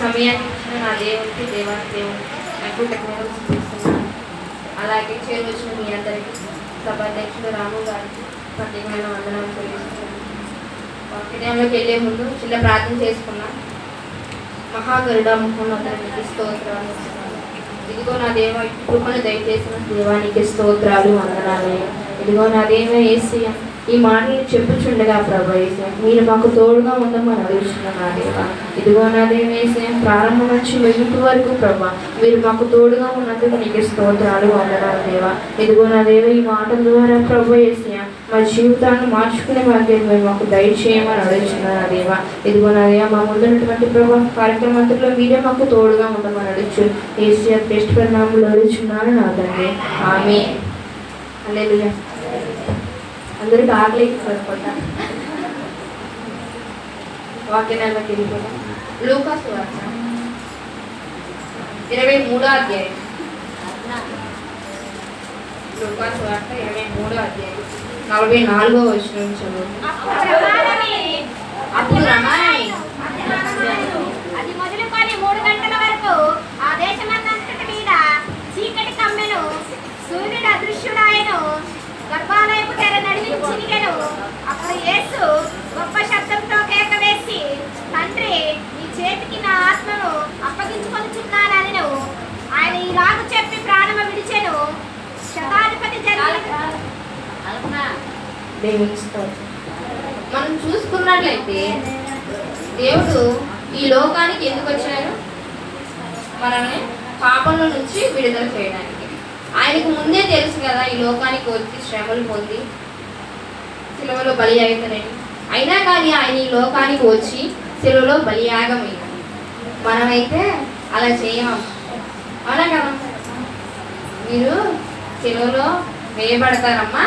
సమయాన్ని ఇచ్చిన నా దేవునికి దేవునికి కృతజ్ఞతలు చూపిస్తున్నాను. అలాగే చేరువచ్చిన మీ అందరికీ సభాధ్యక్షుడు రాము గారికి ప్రత్యేకమైన వందనాలు తెలియజేస్తున్నాను. వాక్యంలోకి వెళ్ళే ముందు చిన్న ప్రార్థన చేసుకున్నాం. మహాగరుడ ముఖ్యమంత్రికి స్తోత్రాలు ఇస్తున్నాను. ఇదిగో నా దేవ కృపను దయచేసిన దేవానికి స్తోత్రాలు వందనాలు. ఇదిగో నా దేవ యేసయ్య ఈ మాటలు చెప్పుచుండగా ప్రభు యేసయ్య మీరు మాకు తోడుగా ఉండమని అడుగుతున్నాను నా దేవ. ఇదిగో నా దేవ యేసయ్య ప్రారంభం నుంచి ముగింపు వరకు ప్రభు మీరు మాకు తోడుగా ఉన్నందుకు నీకు స్తోత్రాలు వందనాలు దేవ. ఇదిగో నా దేవ ఈ మాటల ద్వారా ప్రభు యేసయ్య మా జీవితాన్ని మార్చుకునే భాగ్యం మీరు మాకు దయచేయమని అడుగుతున్నాను నా దేవ. ఇదిగో నా దేవ మా ముందున్నటువంటి ప్రభు కార్యక్రమంలో మీరే మాకు తోడుగా ఉండమని అడుగుచు యేసయ్య శ్రేష్ఠ పరిణామంలో అడుగుచున్నాను నా తండ్రి. ఆమేన్. హల్లెలూయా. అందరికి ఆకలి అనుకుంటా. వాక్యాల్లోకి వెళ్ళిపోతాం. లూకా సువార్త 23వ అధ్యాయం. లూకా సువార్త 23వ అధ్యాయం 44వ వచనం చదువు. అప్పుడు రమారమి అది మొదలుకొని 3 గంటల వరకు ఆ దేశమంతటి మీద చీకటి కమ్మెను. సూర్యుడు అదృశ్యుడాయను. గర్భాలయపు తెర నడిపించినను. అప్పుడు యేసు గొప్ప శబ్దంతో కేక వేసి, తండ్రి నీ చేతికి నా ఆత్మను అప్పగించుకొనుచున్నాననెను. ఆయన ఇలాగ చెప్పి ప్రాణము విడిచెను. శతాధిపతి మనం చూసుకున్నట్లయితే దేవుడు ఈ లోకానికి ఎందుకు వచ్చారు? మనల్ని పాపంలో నుంచి విడుదల చేయడానికి. ఆయనకు ముందే తెలుసు కదా ఈ లోకానికి వచ్చి శ్రమలు పొంది సిలువలో బలి అవుతానని. అయినా కానీ ఆయన ఈ లోకానికి వచ్చి సిలువలో బలియాగమైంది. మనమైతే అలా చేయము. అవునా కదా? మీరు సిలువలో వేయబడతారమ్మా,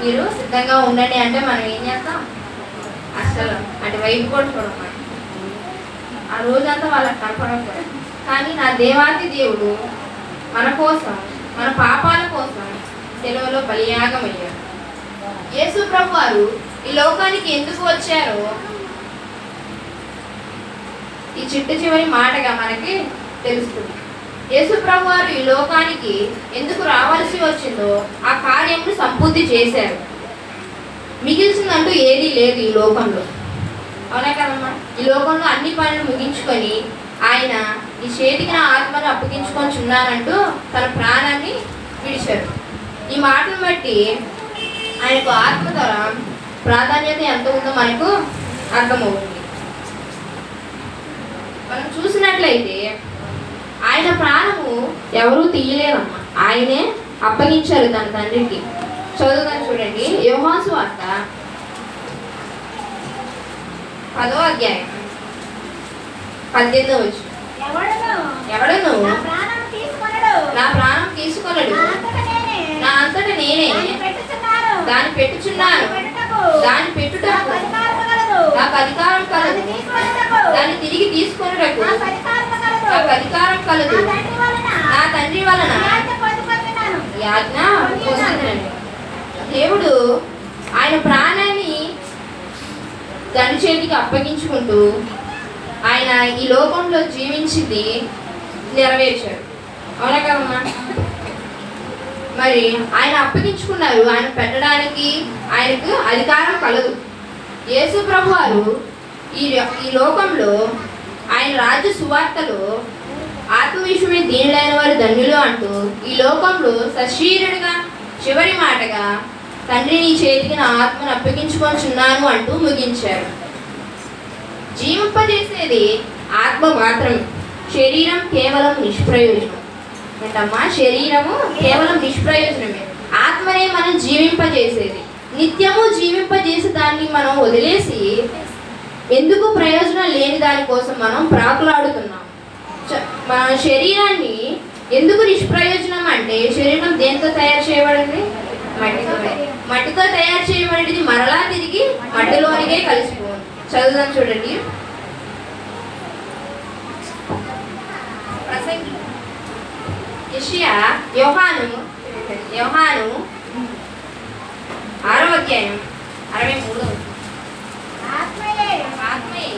మీరు సిద్ధంగా ఉండండి అంటే మనం ఏం చేస్తాం? అసలు అటువైపు కూడా చూడమ్మా. ఆ రోజంతా వాళ్ళకి కనపడకూడదు. కానీ నా దేవాది దేవుడు మన కోసం, మన పాపాల కోసం సెలవులో బలియాగమయ్యారు. యేసు ప్రభు వారు ఈ లోకానికి ఎందుకు వచ్చారో ఈ చిట్టు చివరి మాటగా మనకి తెలుస్తుంది. యేసు ప్రభు వారు ఈ లోకానికి ఎందుకు రావాల్సి వచ్చిందో ఆ కార్యమును సంపూర్తి చేశారు. మిగిల్చిందంటూ ఏదీ లేదు ఈ లోకంలో. అవునా కదమ్మా? ఈ లోకంలో అన్ని పనులు ముగించుకొని ఆయన ఈ చేతికి నా ఆత్మను అప్పగించుకొనిచున్నానంటూ తన ప్రాణాన్ని విడిచారు. ఈ మాటను బట్టి ఆయనకు ఆత్మ ద్వారా ప్రాధాన్యత ఎంత ఉందో మనకు అర్థమవుతుంది. మనం చూసినట్లయితే ఆయన ప్రాణము ఎవరూ తీయలేదమ్మా, ఆయనే అప్పగించారు తన తండ్రికి. చదువుతాను చూడండి. యోహాను సువార్త 10వ అధ్యాయం 18వ వచనం. ఎవడను నా ప్రాణం తీసుకొనడు, నా అంతట నేనే దాన్ని పెట్టుచున్నాను. దాన్ని పెట్టుటకు నాకు అధికారం కలదు, దాన్ని తిరిగి తీసుకొనుటకు నాకు అధికారం కలదు. నా తండ్రి వలన ఈ ఆజ్ఞ పొందుతున్నాను. దేవుడు ఆయన ప్రాణాన్ని తండ్రి చేతికి అప్పగించుకుంటూ ఆయన ఈ లోకంలో జీవించింది నెరవేర్చారు. అవునా కదమ్మా? మరి ఆయన అప్పగించుకున్నారు, ఆయన పెట్టడానికి ఆయనకు అధికారం కలదు. యేసు ప్రభు వారు ఈ లోకంలో ఆయన రాజ్య సువార్తలో ఆత్మవిషయమే దీనులైన వారు ధన్యులు అంటూ ఈ లోకంలో సశరీరుడిగా చివరి మాటగా తండ్రి నీ చేతికి నా ఆత్మను అప్పగించుకొనిచున్నాను అంటూ ముగించారు. జీవింపజేసేది ఆత్మ మాత్రమే, శరీరం కేవలం నిష్ప్రయోజనం. ఏంటమ్మా? శరీరము కేవలం నిష్ప్రయోజనమే, ఆత్మనే మనం జీవింపజేసేది. నిత్యము జీవింపజేసి దాన్ని మనం వదిలేసి ఎందుకు ప్రయోజనం లేని దానికోసం మనం ప్రాకులాడుతున్నాం. మన శరీరాన్ని ఎందుకు నిష్ప్రయోజనం అంటే, శరీరం దేంతో తయారు చేయబడింది? మట్టితో తయారు చేయబడింది. మరలా తిరిగి మట్టిలోనికే కలిసిపోవాలి. చదువుదాం చూడండి. యెషయా యోహాను 6వ అధ్యాయం 63వ. ఆత్మయే ఆత్మయే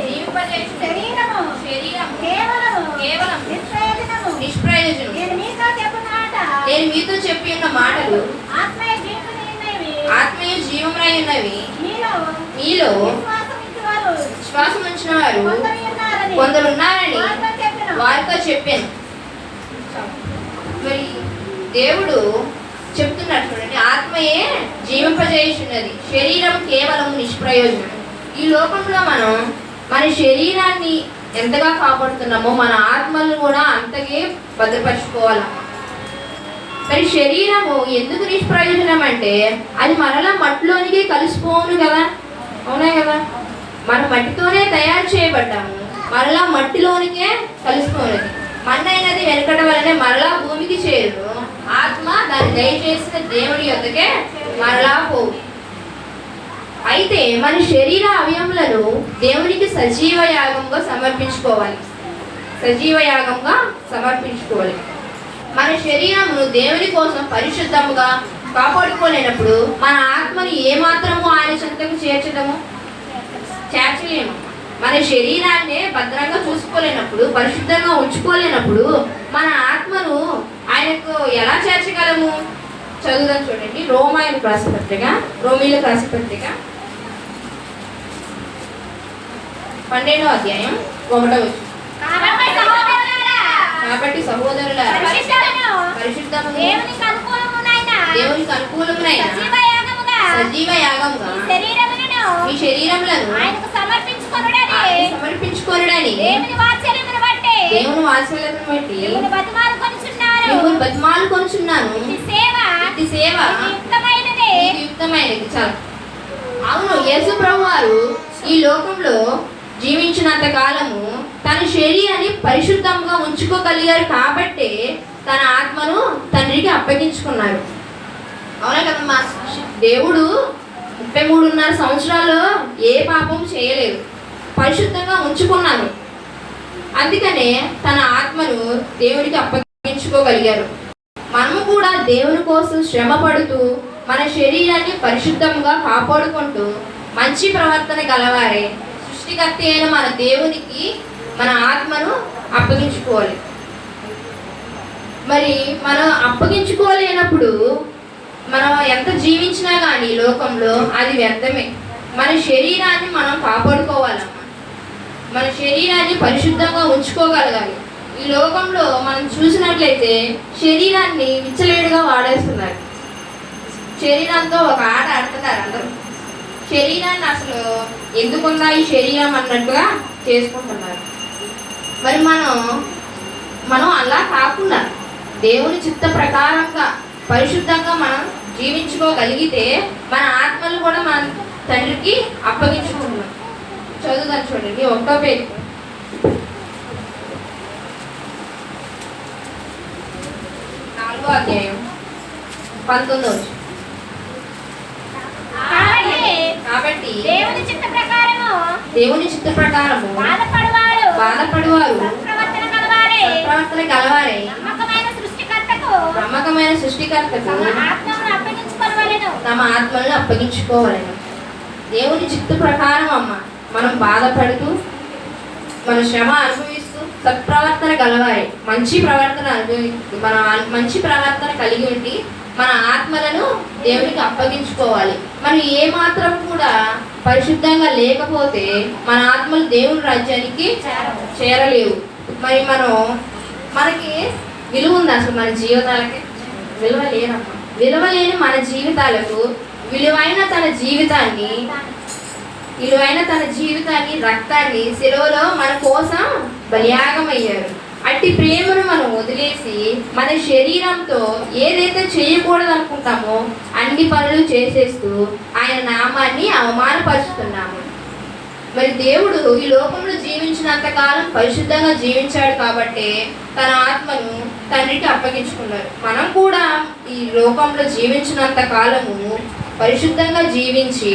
జీవింపజేయుచున్నది. మీలో విశ్వాసం ఉంచిన వారు కొందరు ఉన్నారని వారితో చెప్పాను. మరి దేవుడు చెప్తున్నట్టు చూడండి, ఆత్మయే జీవింపజేయుచున్నది, శరీరం కేవలం నిష్ప్రయోజనం. ఈ లోకంలో మనం మన శరీరాన్ని ఎంతగా కాపాడుతున్నామో మన ఆత్మలను కూడా అంతగే భద్రపరచుకోవాలమ్మా. మరి శరీరము ఎందుకు నిష్ప్రయోజనం అంటే అది మరలా మట్టిలోనికి కలిసిపోను కదా, అవునా కదా. మనం మట్టితోనే తయారు చేయబడ్డాము, మరలా మట్టిలోనికే కలిసిపోయినది. మన్నైనది వెనకట వలనే మరలా భూమికి చేరు, ఆత్మ దాన్ని దయచేసిన దేవుడి యొద్దకే మరలా పోవు. అయితే మన శరీర అవయములను దేవునికి సజీవ యాగంగా సమర్పించుకోవాలి. మన శరీరమును దేవుని కోసం పరిశుద్ధముగా కాపాడుకోలేనప్పుడు మన ఆత్మని ఏమాత్రము ఆయన చెంతకు చేర్చలేము. మన శరీరాన్ని భద్రంగా చూసుకోలేనప్పుడు, పరిశుద్ధంగా ఉంచుకోలేనప్పుడు మన ఆత్మను ఆయనకు ఎలా చేర్చగలము? చదువుదాం చూడండి, రోమీయులకు రాసిన పత్రిక 12వ అధ్యాయం 1వ వచనం. కాబట్టి సహోదరులారా, పరిశుద్ధము దేవునికి అనుకూలమునైన సజీవ యాగముగా మీ శరీరములను ఆయనకు సమర్పించుకొనుడని దేవుని వాత్సల్యమును బట్టి మిమ్మల్ని బతిమాలుకొనుచున్నాను. ఇది సేవ యుక్తమైనది. చాలు. అవును, యేసు ప్రభు వారు ఈ లోకంలో జీవించినంత కాలము తన శరీరాన్ని పరిశుద్ధంగా ఉంచుకోగలిగారు కాబట్టి తన ఆత్మను తండ్రికి అప్పగించుకున్నారు. అవునా కదా. మా దేవుడు 33.5 సంవత్సరాలు ఏ పాపం చేయలేదు, పరిశుద్ధంగా ఉంచుకున్నారు. అందుకనే తన ఆత్మను దేవుడికి అప్పగించుకోగలిగారు. మనము కూడా దేవుని కోసం శ్రమ పడుతూ మన శరీరాన్ని పరిశుద్ధంగా కాపాడుకుంటూ మంచి ప్రవర్తన గలవారే సృష్టికర్త అయిన మన దేవునికి మన ఆత్మను అప్పగించుకోవాలి. మరి మనం అప్పగించుకోలేనప్పుడు మనం ఎంత జీవించినా కానీ లోకంలో అది వ్యర్థమే. మన శరీరాన్ని మనం కాపాడుకోవాలమ్మా. మన శరీరాన్ని పరిశుద్ధంగా ఉంచుకోగలగాలి. ఈ లోకంలో మనం చూసినట్లయితే శరీరాన్ని విచ్చలేడుగా వాడేస్తున్నారు. శరీరంతో ఒక ఆట ఆడుతున్నారు అందరూ. శరీరాన్ని అసలు ఎందుకున్నా ఈ శరీరం అన్నట్టుగా చేసుకుంటున్నారు. మరి మనం అలా కాకుండా దేవుని చిత్త ప్రకారంగా పరిశుద్ధంగా మనం జీవించుకోగలిగితే మన ఆత్మలు కూడా మనం తండ్రికి అప్పగించుకుంటున్నాం. చదువుదాం చూడండి, 1వ పేరు 4వ అధ్యాయం 19వ వచనం. కాబట్టి దేవుని చిత్త ప్రకారము బాధపడువారు ప్రవర్తన గలవారే నమ్మకమైన సృష్టికర్తకు తమ ఆత్మలను అప్పగించుకోవాలను. దేవుని చిత్త ప్రకారం అమ్మ మనం బాధపడుతూ మన శ్రమ అనుభవిస్తూ సత్ప్రవర్తన గలవారే మంచి ప్రవర్తన కలిగి ఉండి మన ఆత్మలను దేవునికి అప్పగించుకోవాలి. మనం ఏ మాత్రం కూడా పరిశుద్ధంగా లేకపోతే మన ఆత్మలు దేవుని రాజ్యానికి చేరలేవు. మరి మనకి విలువ ఉంది అసలు? మన జీవితాలకి విలువ లేనమ్మా. విలువ లేని మన జీవితాలకు విలువైన తన జీవితాన్ని రక్తాన్ని శిలువలో మన కోసం బలియాగమయ్యారు. అట్టి ప్రేమను మనం వదిలేసి మన శరీరంతో ఏదైతే చేయకూడదు అనుకుంటామో అన్ని పనులు చేసేస్తూ ఆయన నామాన్ని అవమానపరుస్తున్నాము. మరి దేవుడు ఈ లోకంలో జీవించినంత కాలం పరిశుద్ధంగా జీవించాడు కాబట్టి తన ఆత్మను తండ్రికి అప్పగించుకున్నారు. మనం కూడా ఈ లోకంలో జీవించినంత కాలము పరిశుద్ధంగా జీవించి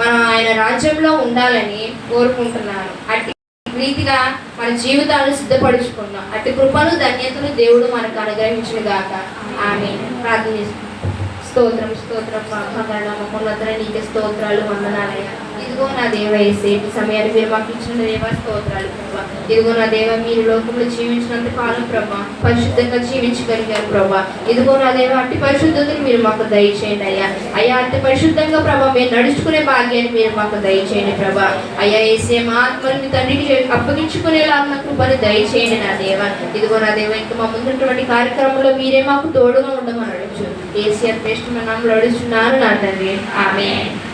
మనం ఆయన రాజ్యంలో ఉండాలని కోరుకుంటున్నాను. అట్టి రీతిగా మన జీవితాలను సిద్ధపరుచుకున్నాం. అట్టి కృపను ధన్యతను దేవుడు మనకు అనుగ్రహించును గాక. ఆమేన్. ప్రార్థన చేసుకుంటాం. స్తోత్రం స్తోత్రం మహాగణ మమ్మల్ని నీకే స్తోత్రాలు వందనాలయ్యా. ఇదిగో నా దేవ యేసేటి సమయాన్ని మీరు మాకు ఇచ్చిన దేవ స్తోత్రాలు ప్రభా. ఇదిగో నా దేవ మీరు లోకంలో జీవించినంత కాలం ప్రభా పరిశుద్ధంగా జీవించగలిగారు ప్రభా. ఇదిగో నా దేవ అట్టి పరిశుద్ధతను మీరు మాకు దయచేయండి అయ్యా. అయ్యా అట్టి పరిశుద్ధంగా ప్రభా మీరు నడుచుకునే భాగ్యాన్ని మీరు మాకు దయచేయండి ప్రభా. అయ్యా యేసే మా ఆత్మని మీ తండ్రికి అప్పగించుకునేలాగా కృపను దయచేయండి నా దేవ. ఇదిగో నా దేవ ఇంకా మా ముందున్నటువంటి కార్యక్రమంలో మీరే మాకు తోడుగా ఉండమని అడుగుచు ఏసీ శ్రేష్టమైన నామములో అడుగుచున్నాను నా తండ్రి. ఆమేన్.